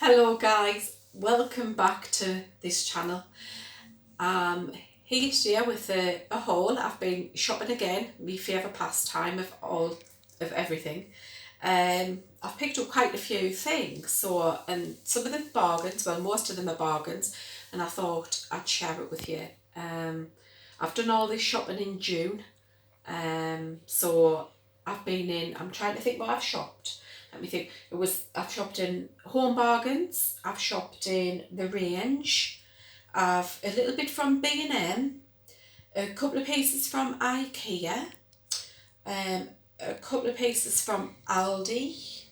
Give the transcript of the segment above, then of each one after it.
Hello guys, welcome back to this channel. Here today with a haul. I've been shopping again, my favourite pastime of everything. I've picked up quite a few things, and some of them bargains, well most of them are bargains, and I thought I'd share it with you. I've done all this shopping in June, so I'm trying to think what I've shopped. Let me think. I've shopped in Home Bargains, I've shopped in the Range, I've a little bit from B&M, a couple of pieces from Ikea, a couple of pieces from Aldi,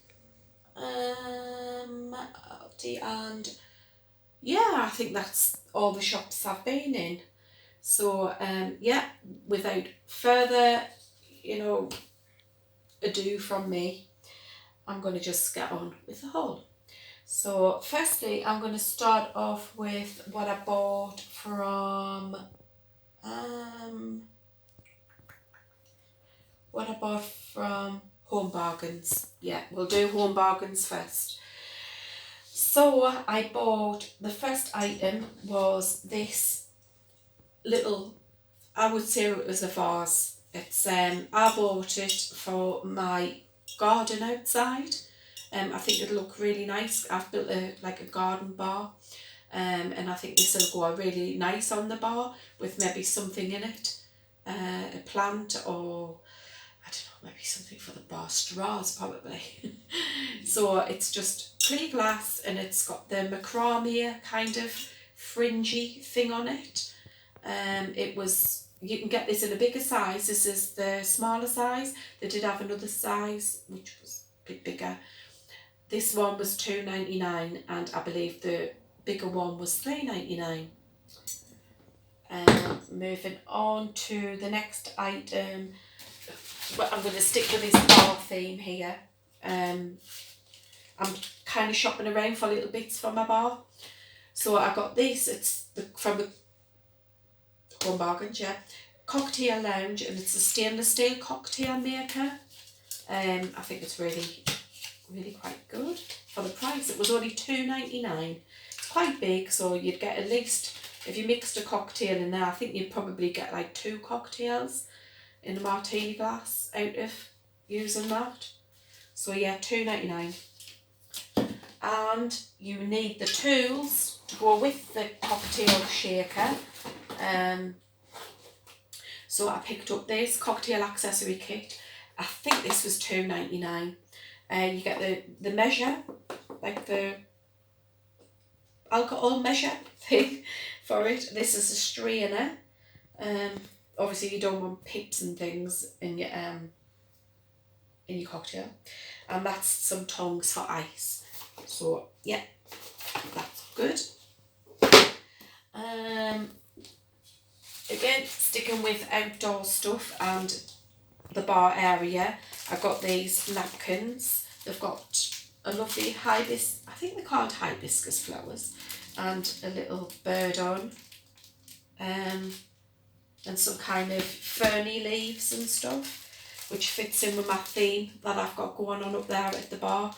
and yeah, I think that's all the shops I've been in. So yeah, without further, ado from me, I'm going to just get on with the haul. So firstly, I'm going to start off with what I bought from Home Bargains. Yeah, we'll do Home Bargains first. So I bought, the first item was this little, I would say it was a vase. It's I bought it for my garden outside. I think it'll look really nice. I've built a garden bar, and I think this will go really nice on the bar with maybe something in it, a plant, or I don't know, maybe something for the bar, straws probably. So it's just clear glass and it's got the macrame kind of fringy thing on it. You can get this in a bigger size. This is the smaller size. They did have another size which was a bit bigger. This one was $2.99 and I believe the bigger one was $3.99. Moving on to the next item. Well, I'm going to stick with this bar theme here. I'm kind of shopping around for little bits for my bar. So I got this. It's from the Home Bargains, yeah. Cocktail Lounge, and it's a stainless steel cocktail maker. I think it's really quite good for the price. It was only $2.99. It's quite big, so you'd get at least, if you mixed a cocktail in there, I think you'd probably get like 2 cocktails in a martini glass out of using that. So yeah, $2.99. And you need the tools to go with the cocktail shaker. So I picked up this cocktail accessory kit. I think this was $2.99. You get the measure, like the alcohol measure thing for it. This is a strainer. Obviously you don't want pips and things in your cocktail. And that's some tongs for ice. So yeah, that's good. Again, sticking with outdoor stuff and the bar area, I got these napkins. They've got a lovely I think they're called hibiscus flowers, and a little bird on, and some kind of ferny leaves and stuff, which fits in with my theme that I've got going on up there at the bar.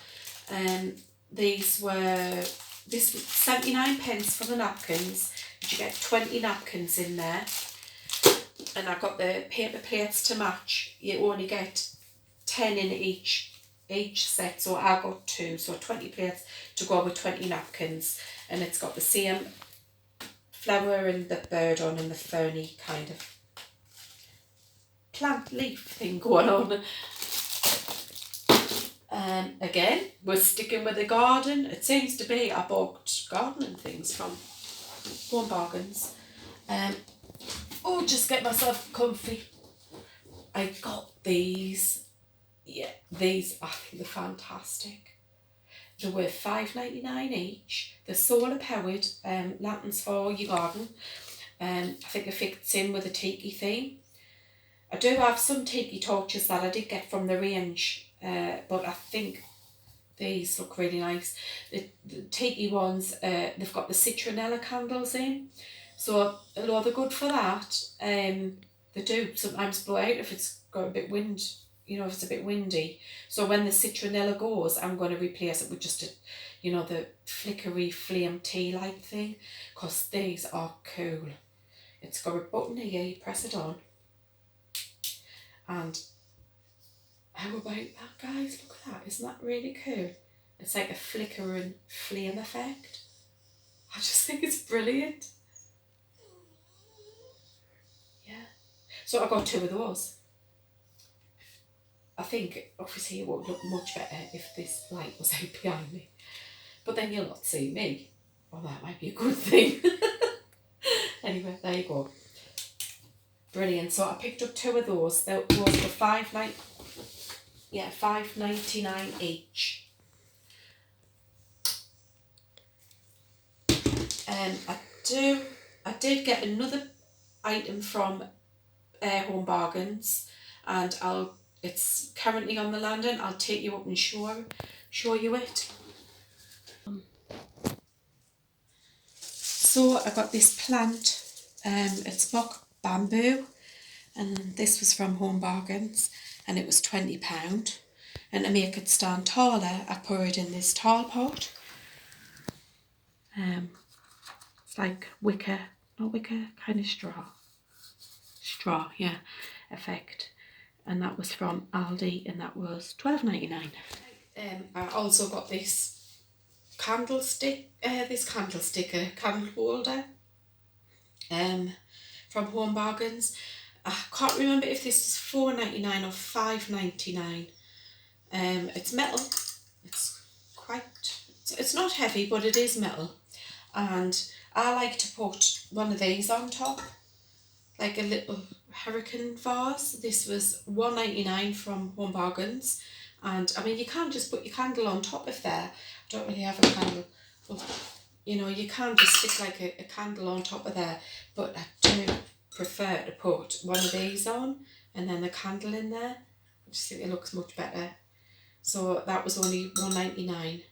This was 79 pence for the napkins, but you get 20 napkins in there. And I got the paper plates to match. You only get 10 in each set, so I got 2, so 20 plates to go with 20 napkins. And it's got the same flower and the bird on and the ferny kind of plant leaf thing going on. Again, we're sticking with the garden. It seems to be I bought gardening things from Home Bargains. Just get myself comfy. I got these. Yeah, these I think they're fantastic. They were $5.99 each. They're solar powered lanterns for your garden. I think it fits in with a tiki theme. I do have some tiki torches that I did get from the Range, but I think these look really nice. The tiki ones, they've got the citronella candles in, so although they're good for that, they do sometimes blow out if it's got a bit wind you know, if it's a bit windy. So when the citronella goes, I'm going to replace it with just a, you know, the flickery flame tea light thing, because these are cool. It's got a button here, you press it on, and how about that, guys? Look at that, isn't that really cool? It's like a flickering flame effect. I just think it's brilliant. Yeah. So I got 2 of those. I think obviously it would look much better if this light was out behind me. But then you'll not see me. Well, that might be a good thing. Anyway, there you go. Brilliant. So I picked up 2 of those. Those were $5.99 each. I did get another item from Home Bargains, and it's currently on the landing. I'll take you up and show you it. So I got this plant, it's mock bamboo, and this was from Home Bargains, and it was £20. And to make it stand taller, I put it in this tall pot. It's like not wicker, kind of straw, yeah, effect. And that was from Aldi, and that was $12.99. I also got this candle holder from Home Bargains. I can't remember if this is $4.99 or $5.99. It's metal. It's not heavy, but it is metal, and I like to put one of these on top, like a little hurricane vase. This was $1.99 from Home Bargains, and I mean, you can't just put your candle on top of there. I don't really have a candle, but you know, you can't just stick like a candle on top of there, but I do prefer to put one of these on and then the candle in there. I just think it looks much better. So that was only $1.99,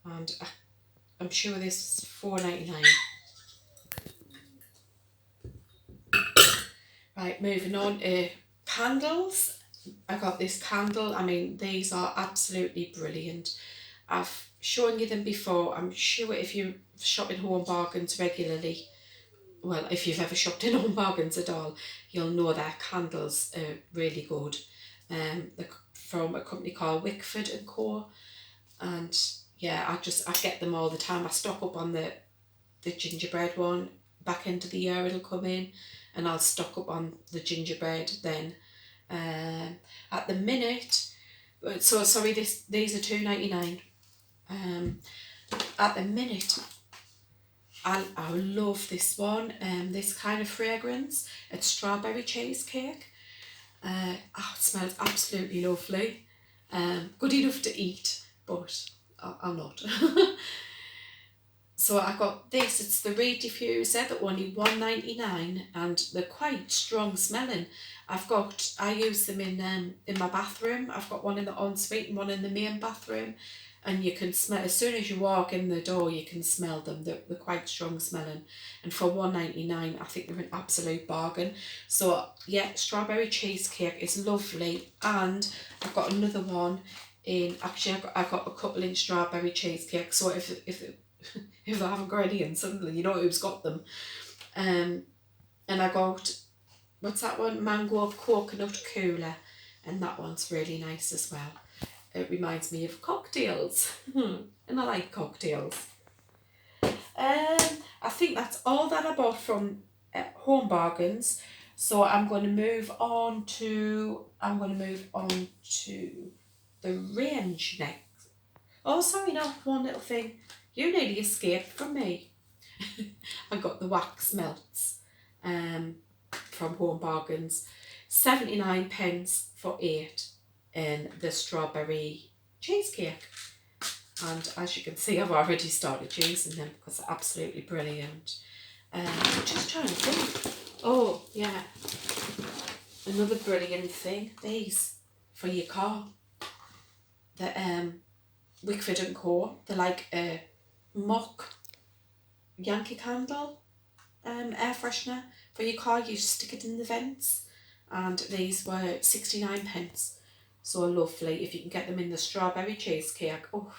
and I'm sure this is $4.99. Right, moving on to candles. I got this candle. I mean, these are absolutely brilliant. I've shown you them before. I'm sure if you shop in Home Bargains regularly, well, if you've ever shopped in Home Bargains at all, you'll know their candles are really good. They're from a company called Wickford and Co. And yeah, I get them all the time. I stock up on the gingerbread one. Back into the year it'll come in, and I'll stock up on the gingerbread then. At the minute, so sorry, these are $2.99. At the minute, I love this one. This kind of fragrance. It's strawberry cheesecake. It smells absolutely lovely. Good enough to eat, but I'm not. So I got this. It's the Reed diffuser. They're only $1.99, and they're quite strong smelling. I use them in my bathroom. I've got one in the ensuite and one in the main bathroom, and you can smell, as soon as you walk in the door, you can smell them. They're quite strong smelling, and for $1.99, I think they're an absolute bargain. So yeah, strawberry cheesecake is lovely, and I've got another one in. Actually, I've got a couple in strawberry cheesecake. So if I haven't got any in, suddenly you know who's got them. And I got, what's that one? Mango coconut cooler, and that one's really nice as well. It reminds me of cocktails, and I like cocktails. I think that's all that I bought from Home Bargains. So I'm going to move on to the range next. Oh, sorry, no, one little thing. You nearly escaped from me. I got the wax melts from Home Bargains. 79p for 8 in the strawberry cheesecake. And as you can see, I've already started using them because they're absolutely brilliant. I'm just trying to think. Oh, yeah. Another brilliant thing. These for your car. The Wickford and Co. They're like a mock Yankee candle air freshener for your car. You stick it in the vents, and these were 69p. So lovely. If you can get them in the strawberry cheesecake, oh,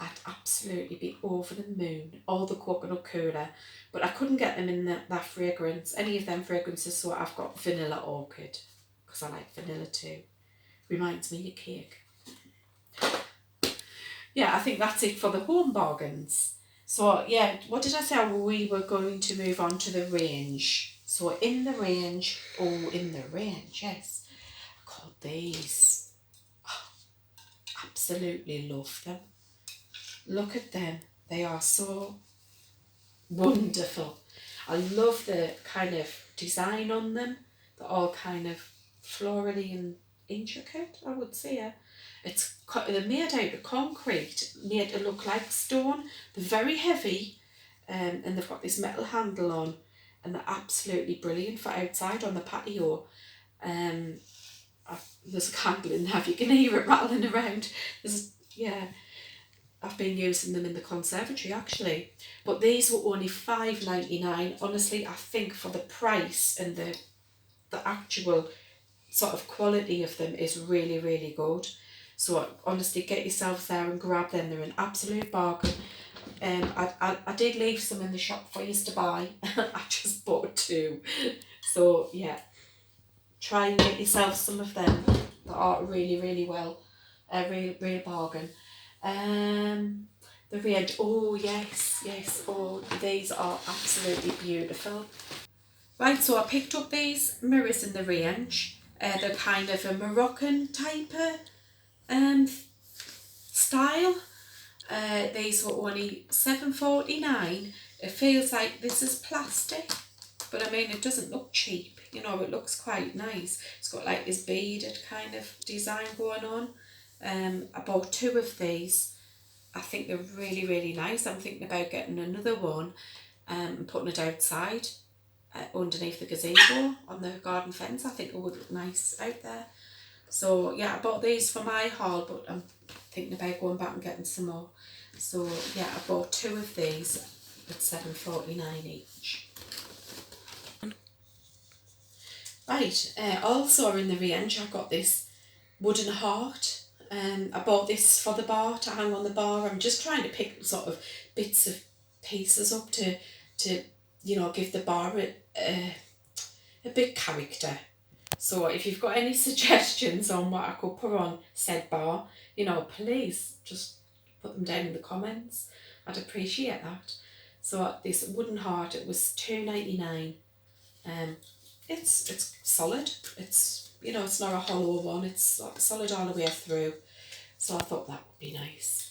I'd absolutely be over the moon. All the coconut cooler. But I couldn't get them in that fragrance, any of them fragrances, so I've got vanilla orchid, because I like vanilla too. Reminds me of cake. Yeah, I think that's it for the home bargains. So yeah, what did I say? We were going to move on to the range. So in the range, yes. I got these. Absolutely love them. Look at them. They are so wonderful. I love the kind of design on them. They're all kind of florally and intricate, I would say. They're made out of concrete, made to look like stone. They're very heavy, and they've got this metal handle on, and they're absolutely brilliant for outside on the patio. There's a candle in there, if you can hear it rattling around. I've been using them in the conservatory actually, but these were only $5.99. Honestly, I think for the price and the actual sort of quality of them is really, really good. So honestly, get yourselves there and grab them. They're an absolute bargain. I did leave some in the shop for you to buy. I just bought 2. So yeah, try and get yourself some of them. That are really, really well, a real bargain. The range, oh yes, oh these are absolutely beautiful. Right, so I picked up these mirrors in the range. They're kind of a Moroccan type of style. These were only $7.49. It feels like this is plastic, but I mean it doesn't look cheap. You know, it looks quite nice. It's got like this beaded kind of design going on. I bought 2 of these. I think they're really, really nice. I'm thinking about getting another one and putting it outside underneath the gazebo on the garden fence. I think it would look nice out there. So yeah, I bought these for my haul, but I'm thinking about going back and getting some more. So yeah, I bought 2 of these at $7.49 each. Right, also in the range I got this wooden heart. I bought this for the bar, to hang on the bar. I'm just trying to pick sort of bits of pieces up to you know, give the bar a big character. So if you've got any suggestions on what I could put on said bar, you know, please just put them down in the comments. I'd appreciate that. So this wooden heart, it was $2.99. It's solid. It's, you know, it's not a hollow one. It's solid all the way through. So I thought that would be nice.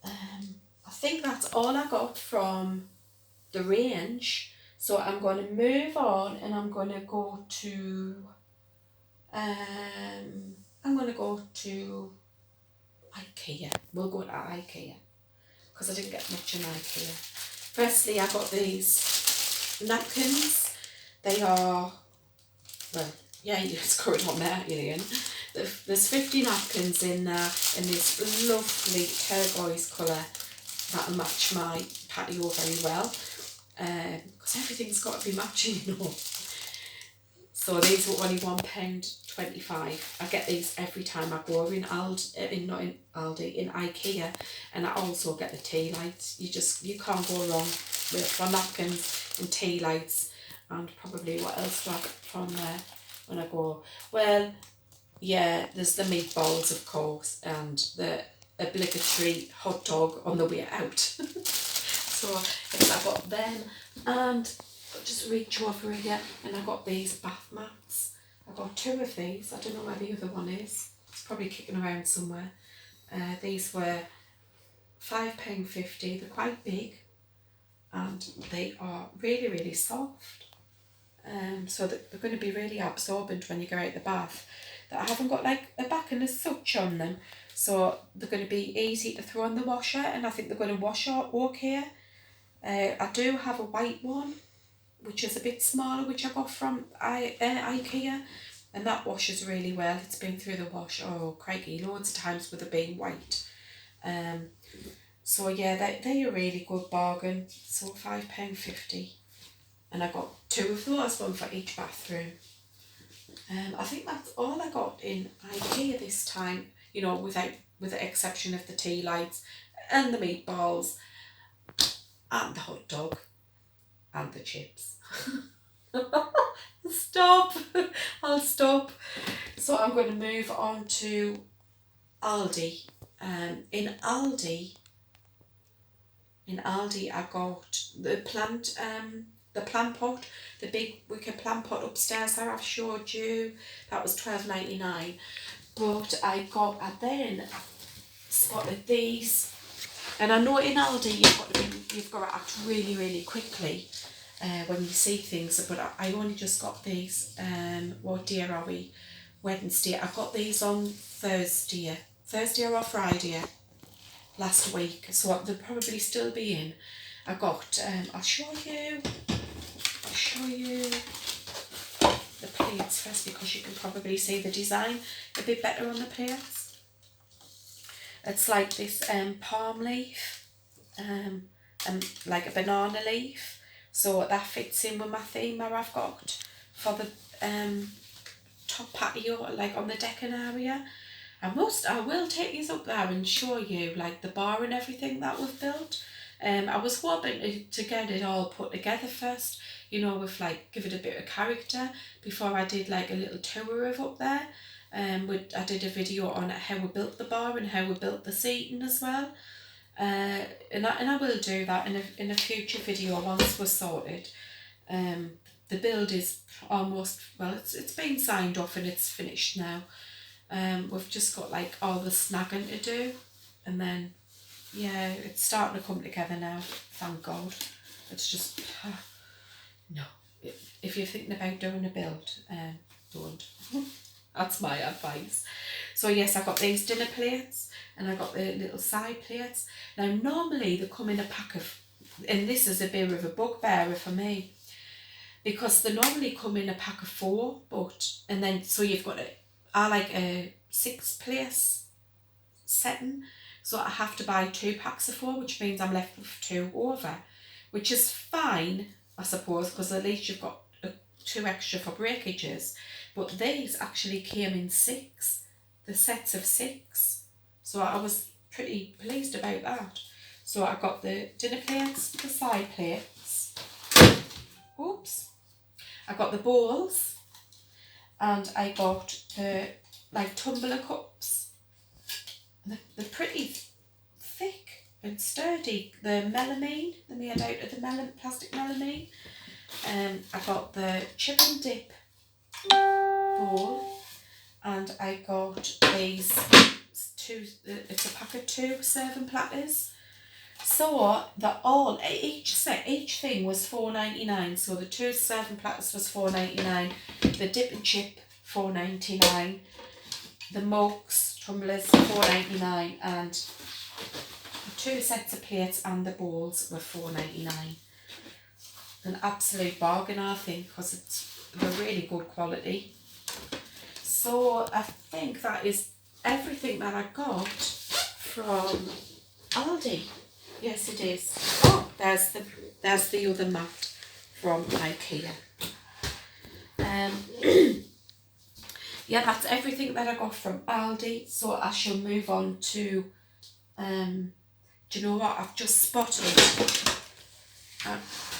I think that's all I got from the range. So I'm going to move on and I'm going to go to Ikea. We'll go to Ikea because I didn't get much in Ikea. Firstly, I got these napkins. They are, well, yeah, you just got it on there, Gillian. There's 50 napkins in there in this lovely turquoise colour that'll match my patio very well. Because everything's got to be matching, you know. So these were only £1.25. I get these every time I go in Aldi, in Ikea, and I also get the tea lights. You can't go wrong with napkins and tea lights, and probably what else do I get from there when I go? Well, yeah, there's the meatballs of course, and the obligatory hot dog on the way out. So yes, I got them, and I'll just reach over here, and I got these bath mats. I got 2 of these. I don't know where the other one is. It's probably kicking around somewhere. These were £5.50. They're quite big, and they are really, really soft. So that they're going to be really absorbent when you go out the bath. That I haven't got like a backing as such on them, so they're going to be easy to throw in the washer, and I think they're going to wash out okay. I do have a white one, which is a bit smaller, which I got from Ikea, and that washes really well. It's been through the wash, oh crikey, loads of times with it being white. So yeah, they are a really good bargain. So £5.50, and I got 2 of those, one for each bathroom. I think that's all I got in Ikea this time, you know, with the exception of the tea lights and the meatballs and the hot dog and the chips. Stop! I'll stop. So I'm going to move on to Aldi. In Aldi, I got the plant pot, the big wicker plant pot upstairs that I've showed you. That was $12.99. But I then spotted these, and I know in Aldi you've got to act really, really quickly when you see things. But I only just got these. What day are we? Wednesday. I got these on Thursday or Friday last week, so they'll probably still be in. I got. I'll show you the plates first, because you can probably see the design a bit better on the plates. It's like this palm leaf, and like a banana leaf, so that fits in with my theme that I've got for the top patio, like on the decking area. I will take these up there and show you like the bar and everything that we've built. I was hoping to get it all put together first, you know, with like give it a bit of character before I did like a little tour of up there. I did a video on how we built the bar and how we built the seating as well. And I will do that in a future video once we're sorted. The build is almost, well, it's been signed off and it's finished now. We've just got like all the snagging to do, and then yeah, it's starting to come together now, thank God. It's just no, if you're thinking about doing a build, don't. That's my advice. So yes, I got these dinner plates and I got the little side plates. Now normally they come in a pack of, and this is a bit of a bugbearer for me, because they normally come in a pack of 4, and then so you've got I like a 6-place setting, so I have to buy 2 packs of 4, which means I'm left with 2 over, which is fine, I suppose, because at least you've got 2 extra for breakages. But these actually came in 6, the sets of 6, so I was pretty pleased about that. So I got the dinner plates, the side plates, oops, I got the bowls, and I got the like tumbler cups. They're pretty thick and sturdy. The melamine, they're made out of the plastic melamine. I got the chip and dip bowl, and I got these 2. It's a pack of 2 serving platters. So each thing was $4.99. So the 2 serving platters was $4.99. The dip and chip $4.99. The mugs, tumblers $4.99, and the 2 sets of plates and the bowls were $4.99. An absolute bargain, I think, because they're really good quality. So I think that is everything that I got from Aldi. Yes, it is. Oh, there's the other mat from Ikea. Yeah, that's everything that I got from Aldi. So I shall move on to. Do you know what? I've just spotted.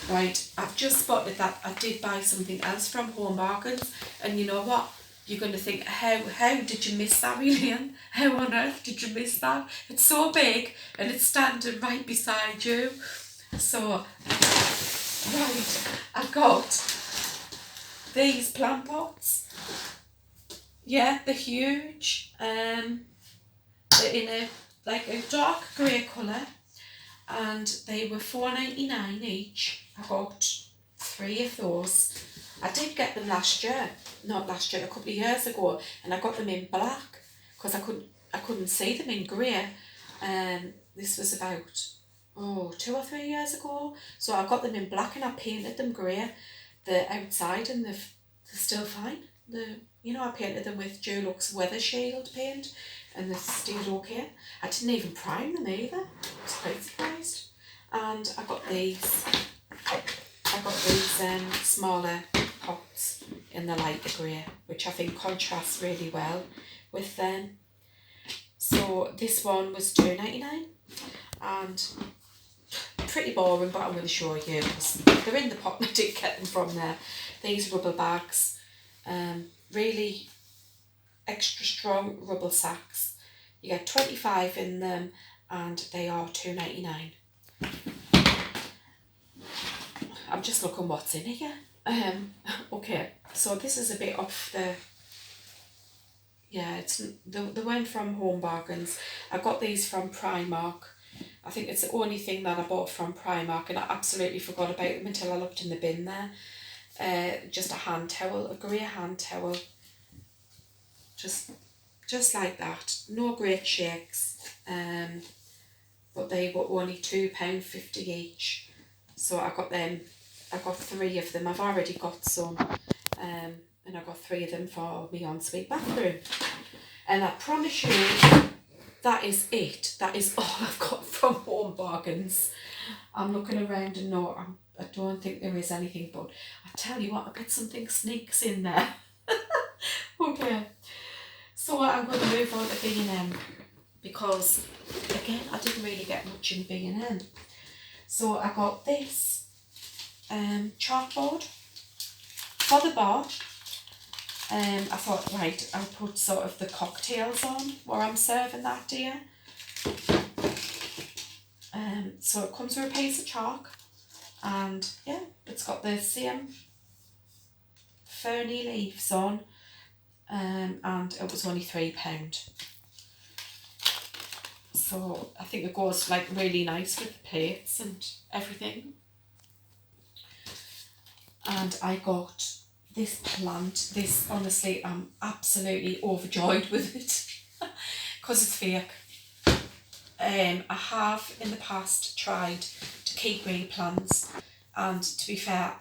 I've just spotted that I did buy something else from Home Bargains, and you know what? You're going to think, how did you miss that, Lillian? How on earth did you miss that? It's so big and it's standing right beside you. So, I got these plant pots. Yeah, they're huge. They're in a dark grey colour, and they were $4.99 each. I got 3 of those. I did get them a couple of years ago, and I got them in black because I couldn't see them in grey. This was about 2 or 3 years ago. So I got them in black and I painted them grey, the outside, and they're still fine. I painted them with Dulux Weather Shield paint, and they stayed okay. I didn't even prime them either. I was quite surprised. And I got these smaller pots in the lighter grey, which I think contrasts really well with them. So this one was £2.99, and pretty boring, but I'm going to show you because they're in the pot and I did get them from there. These rubber bags, really extra strong rubber sacks. You get 25 in them and they are £2.99. I'm just looking what's in here. Okay, so this is a bit off the... Yeah, they went from Home Bargains. I got these from Primark. I think it's the only thing that I bought from Primark, and I absolutely forgot about them until I looked in the bin there. Just a hand towel, a grey hand towel. Just like that. No great shakes. But they were only £2.50 each. So I got them. I got 3 of them. I've already got some. And I got 3 of them for my ensuite bathroom. And I promise you, that is it. That is all I've got from Home Bargains. I'm looking around and I don't think there is anything, but I tell you what, I bet something sneaks in there. Okay. So I'm going to move on to B&M because, again, I didn't really get much in B&M. So I got this chalkboard for the bar. I thought, right, I'll put sort of the cocktails on where I'm serving that day. So it comes with a piece of chalk, and yeah, it's got the same ferny leaves on, and it was only £3. So I think it goes like really nice with the plates and everything. And I got this plant. This, honestly, I'm absolutely overjoyed with it because it's fake. I have in the past tried to keep real plants, and to be fair,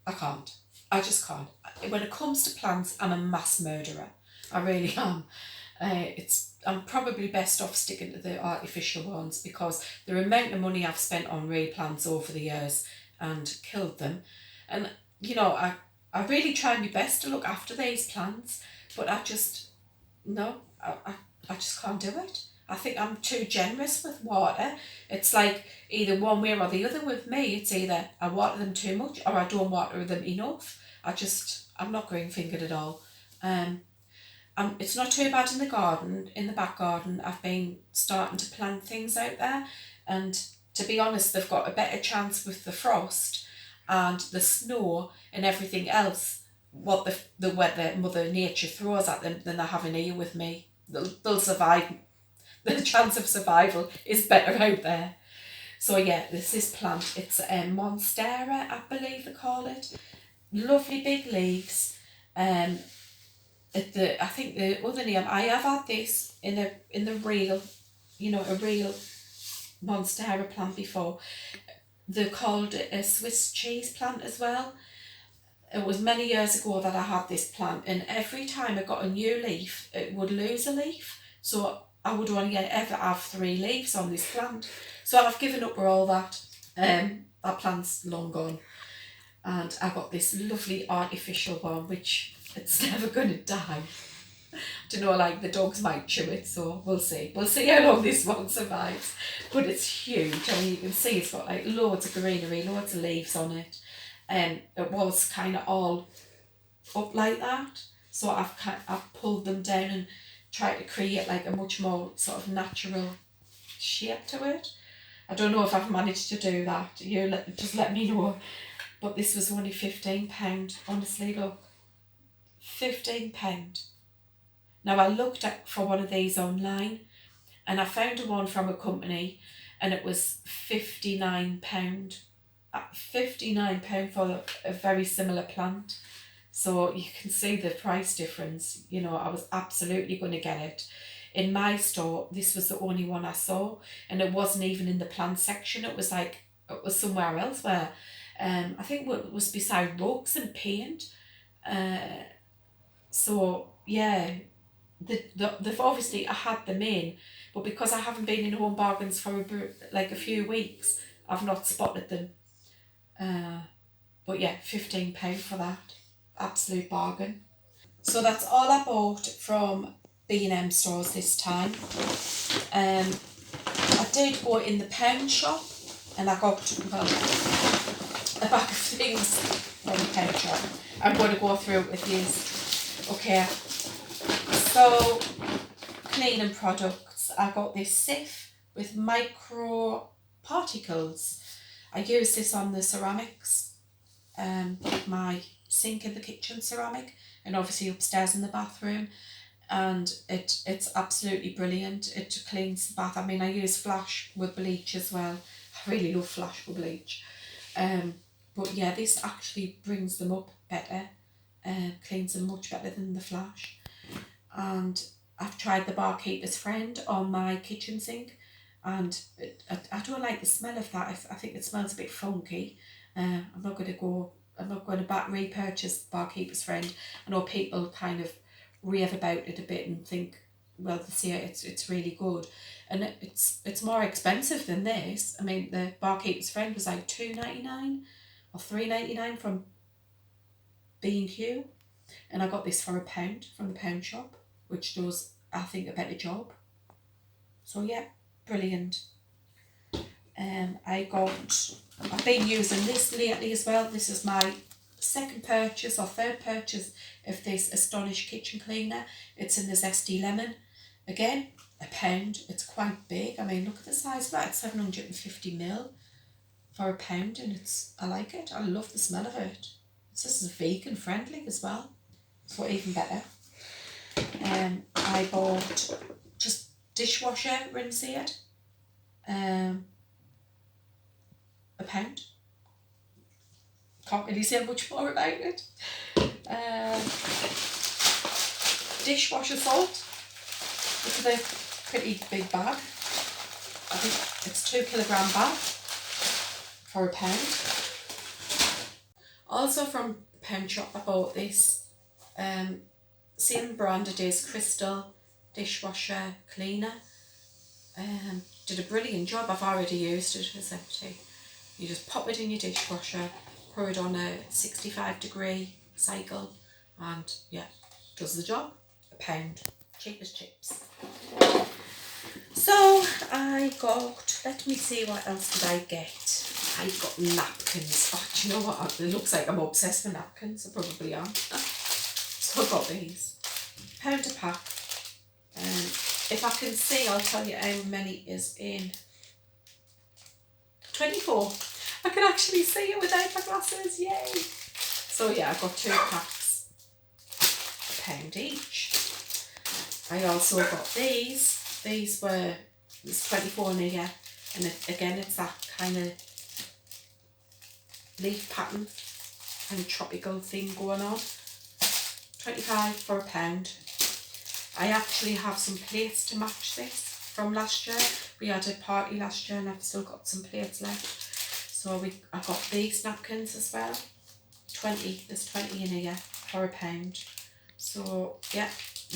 I can't. I just can't. When it comes to plants, I'm a mass murderer. I really am. I'm probably best off sticking to the artificial ones because the amount of money I've spent on real plants over the years and killed them, and you know, I really try my best to look after these plants, but I just can't do it. I think I'm too generous with water. It's like either one way or the other with me. It's either I water them too much or I don't water them enough. I'm not green fingered at all. It's not too bad in the garden, in the back garden. I've been starting to plant things out there, and to be honest, they've got a better chance with the frost and the snow and everything else, what the weather, Mother Nature throws at them, than they have in here with me. They'll survive. The chance of survival is better out there. So yeah, this is plant. It's Monstera, I believe they call it. Lovely big leaves. I think the other name, I have had this in the real, a real Monstera plant before. They're called a Swiss cheese plant as well. It was many years ago that I had this plant, and every time I got a new leaf, it would lose a leaf. So I would only ever have 3 leaves on this plant. So I've given up with all that. That plant's long gone. And I got this lovely artificial one, which it's never going to die. I don't know, like the dogs might chew it, so we'll see. We'll see how long this one survives. But it's huge. I mean, you can see it's got like loads of greenery, loads of leaves on it. It was kind of all up like that. So I've pulled them down and tried to create like a much more sort of natural shape to it. I don't know if I've managed to do that. Just let me know. But this was only £15. Honestly, look. £15. Now I looked for one of these online, and I found one from a company, and it was £59. £59 for a very similar plant. So you can see the price difference. I was absolutely going to get it. In my store, this was the only one I saw, and it wasn't even in the plant section. It was somewhere else where, I think it was beside rugs and paint. So yeah, they've obviously, I had them in, but because I haven't been in Home Bargains for a few weeks, I've not spotted them. But yeah, £15 for that. Absolute bargain. So that's all I bought from B&M stores this time. I did go in the pound shop and I got, well, a bag of things from the pound shop. I'm going to go through it with these. Okay, so cleaning products. I got this sieve with micro particles. I use this on the ceramics, my sink in the kitchen ceramic, and obviously upstairs in the bathroom. And it's absolutely brilliant. It cleans the bath. I mean, I use Flash with bleach as well. I really love Flash with bleach. But yeah, this actually brings them up better, cleans them much better than the Flash. And I've tried the Barkeeper's Friend on my kitchen sink, and I don't like the smell of that. I think it smells a bit funky. I'm not going to repurchase Barkeeper's Friend. I know people kind of rave about it a bit and think, well, they say it's really good, and it's more expensive than this. I mean, the Barkeeper's Friend was like $2.99 or $3.99 from B&Q, and I got this for £1 from the pound shop, which does, I think, a better job. So yeah, brilliant. I've been using this lately as well. This is my second purchase or third purchase of this Astonish kitchen cleaner. It's in the Zesty Lemon. Again, £1. It's quite big. I mean, look at the size of that. It's 750ml for £1, and I like it. I love the smell of it. This is vegan friendly as well, so even better. I bought just dishwasher rinse aid, £1. Can't really say much more about it. Dishwasher salt. Look at the pretty big bag. I think it's 2 kilogram bag for £1. Also from the pound shop, I bought this same brand it is, Crystal dishwasher cleaner. Did a brilliant job. I've already used it. It's empty. You just pop it in your dishwasher, pour it on a 65-degree cycle, and yeah, does the job. £1, cheap as chips. So I got, let me see, what else did I get? I got napkins. Oh, do you know what? It looks like I'm obsessed with napkins. I probably am. So I got these. £1 a pack. If I can see, I'll tell you how many is in. 24. I can actually see it without my glasses. Yay! So yeah, I got 2 packs. £1 each. I also got these. These were, it's 24 in here, and again it's that kind of leaf pattern, kind of tropical thing going on. 25 for £1. I actually have some plates to match this from last year. We had a party last year and I've still got some plates left. So I got these napkins as well. 20, there's 20 in here for £1. So yeah,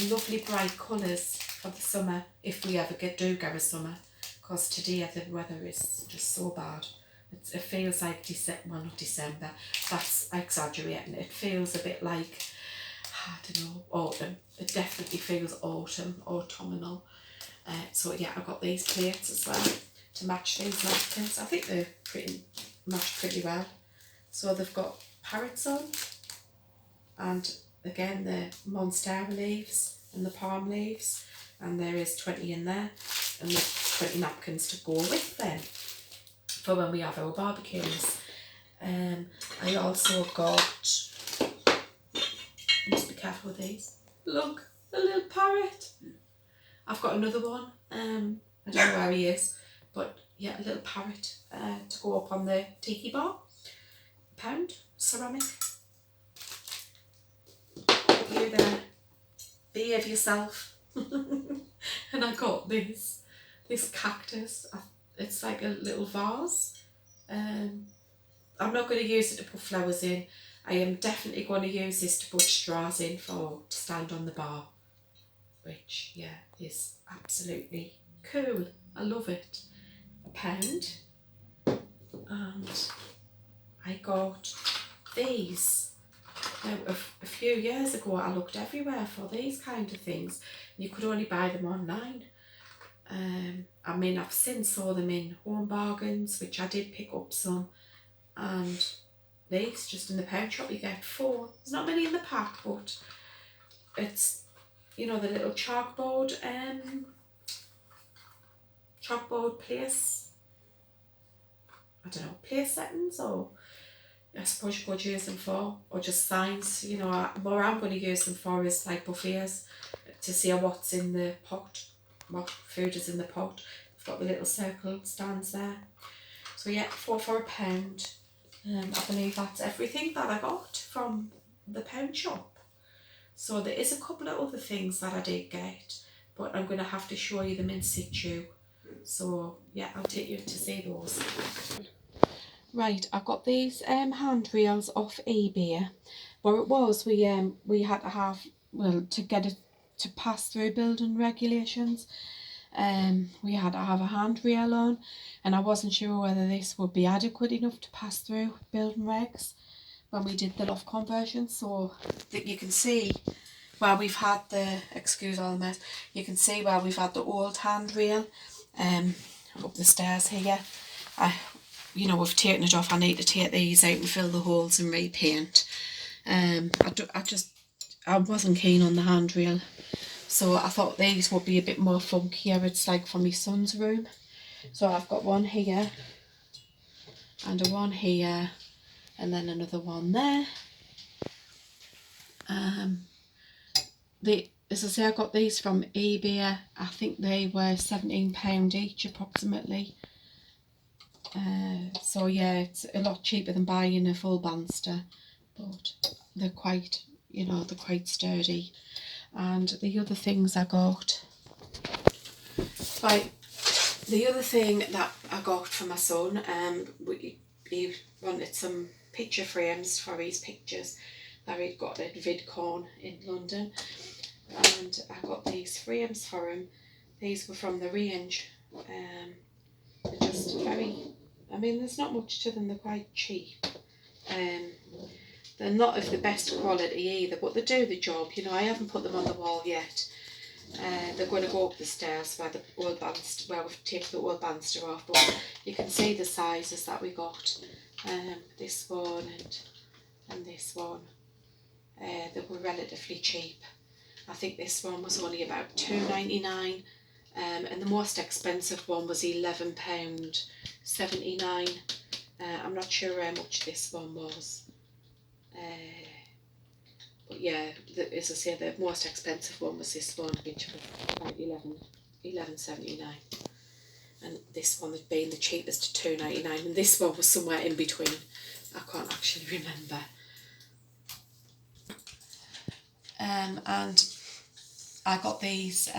lovely bright colours for the summer, if we ever do get a summer, because today the weather is just so bad. It feels like December, well not December, that's exaggerating. It feels a bit like, I don't know, autumn. It definitely feels autumnal. So yeah, I got these plates as well to match these napkins. I think they're matched pretty well. So they've got parrots on, and again the monstera leaves and the palm leaves, and there is 20 in there, and there's 20 napkins to go with them for when we have our barbecues. I also got, must be careful with these. Look, a little parrot. I've got another one. I don't know where he is, but yeah, a little parrot to go up on the tiki bar. £1, ceramic. You there, behave yourself. And I got this cactus. It's like a little vase. I'm not going to use it to put flowers in. I am definitely going to use this to put straws in to stand on the bar, which yeah is absolutely cool. I love it. £1. And I got these Now, a few years ago, I looked everywhere for these kind of things. You could only buy them online. I mean, I've since saw them in Home Bargains, which I did pick up some, and these just in the pound shop you get 4. There's not many in the pack, but it's, you know, the little chalkboard place, I don't know, place settings, or I suppose you could use them for, or just signs. You know, what I'm going to use them for is like buffets, to see what's in the pot, what food is in the pot. I've got the little circle stands there. So yeah, 4 for £1. I believe that's everything that I got from the pound shop. So there is a couple of other things that I did get, but I'm going to have to show you them in situ. So yeah, I'll take you to see those. Right, I got these handrails off eBay. What it was, we had to have, well, to get it to pass through building regulations, we had to have a handrail on, and I wasn't sure whether this would be adequate enough to pass through building regs when we did the loft conversion. So that you can see where we've had the, excuse all the mess, you can see where we've had the old handrail up the stairs here. You know, we've taken it off. I need to take these out and fill the holes and repaint. I wasn't keen on the handrail, so I thought these would be a bit more funkier. It's like for my son's room. So I've got one here, and a one here, and then another one there. As I say, I got these from eBay. I think they were £17 each approximately. So yeah, it's a lot cheaper than buying a full banister, but they're quite, you know, they're quite sturdy. And the other things I got, right, the other thing that I got for my son, he wanted some picture frames for his pictures that he'd got at VidCon in London, and I got these frames for him. These were from the range. They're just very, I mean, there's not much to them, they're quite cheap. They're not of the best quality either, but they do the job. You know, I haven't put them on the wall yet. They're going to go up the stairs where the old banister, where we've taken the old banister off, but you can see the sizes that we got. This one and this one. They were relatively cheap. I think this one was only about £2.99. And the most expensive one was £11.79. I'm not sure how much this one was. But yeah, as I say, the most expensive one was this one, which was about £11.79. And this one had been the cheapest at £2.99, and this one was somewhere in between. I can't actually remember. And I got these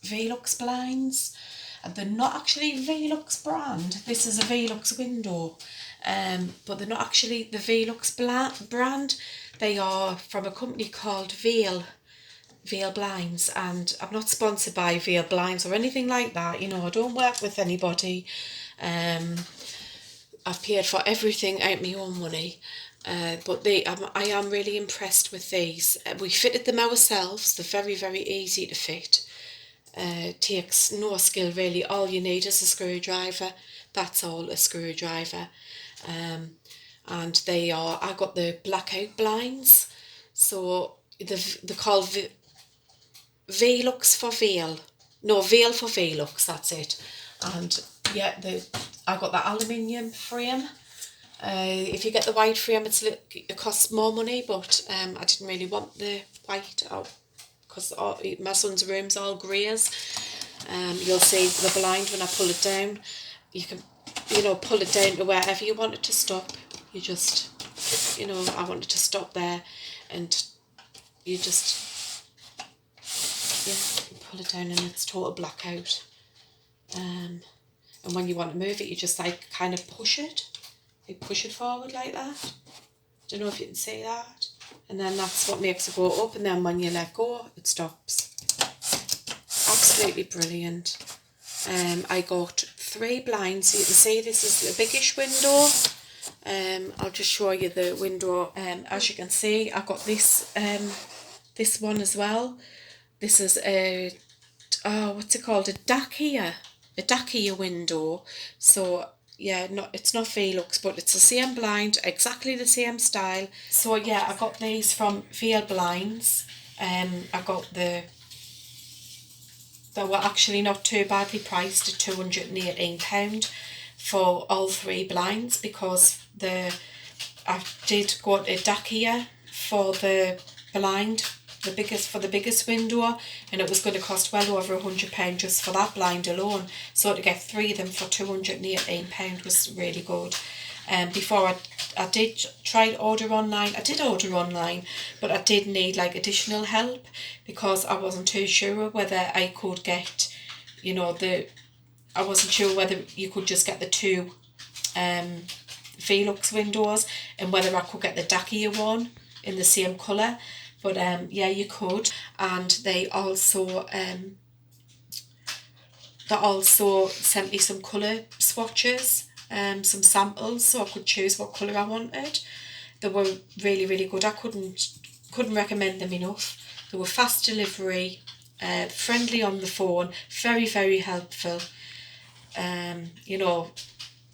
Velux blinds, and they're not actually Velux brand. This is a Velux window, but they're not actually the Velux brand. They are from a company called Veil Blinds, and I'm not sponsored by Veil Blinds or anything like that. You know, I don't work with anybody. I've paid for everything out my own money. But I am really impressed with these. We fitted them ourselves. They're very, very easy to fit. Takes no skill really. All you need is a screwdriver. That's all, a screwdriver. And they are, I got the blackout blinds. So they're called Velux for Veil. No, Veil for Velux, that's it. And yeah, I got the aluminium frame. If you get the white frame, it costs more money, but I didn't really want the white because my son's room's all greys. You'll see the blind when I pull it down. You can, you know, pull it down to wherever you want it to stop. You just, you know, I want it to stop there, and you just, yeah, pull it down and it's total blackout. And when you want to move it, you just like kind of push it. You push it forward like that. Don't know if you can see that. And then that's what makes it go up, and then when you let go, it stops. Absolutely brilliant. I got 3 blinds. So you can see this is a biggish window. I'll just show you the window. As you can see, I got this this one as well. This is a what's it called? A Ikea window. So yeah, it's not Velux, but it's the same blind, exactly the same style. So yeah, I got these from VL Blinds. I got they were actually not too badly priced at £218 for all three blinds, because I did go to Ikea for the blind, the biggest window, and it was going to cost well over £100 just for that blind alone. So to get three of them for £218 was really good. Before I did try to order online. I did order online, but I did need like additional help, because I wasn't too sure whether I could get, I wasn't sure whether you could just get the two Velux windows, and whether I could get the Ikea one in the same colour. But yeah, you could. And they also sent me some colour swatches, some samples, so I could choose what colour I wanted. They were really, really good. I couldn't recommend them enough. They were fast delivery, friendly on the phone, very, very helpful.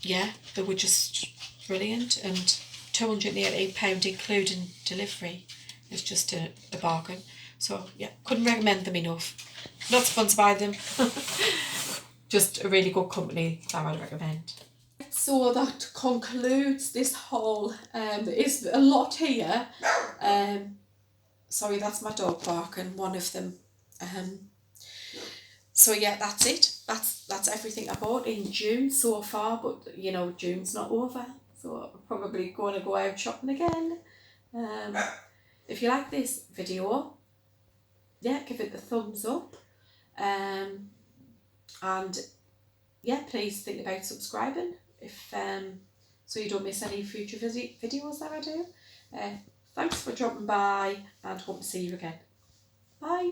Yeah, they were just brilliant, and £218 including delivery is just a bargain. So yeah, couldn't recommend them enough. Not sponsored by them. Just a really good company that I'd recommend. So that concludes this haul. There is a lot here. Sorry, that's my dog barking, one of them. So yeah, that's it. That's everything I bought in June so far, but June's not over, so I'm probably going to go out shopping again. If you like this video, yeah, give it a thumbs up. And yeah, please think about subscribing if so you don't miss any future videos that I do. Thanks for dropping by, and hope to see you again. Bye.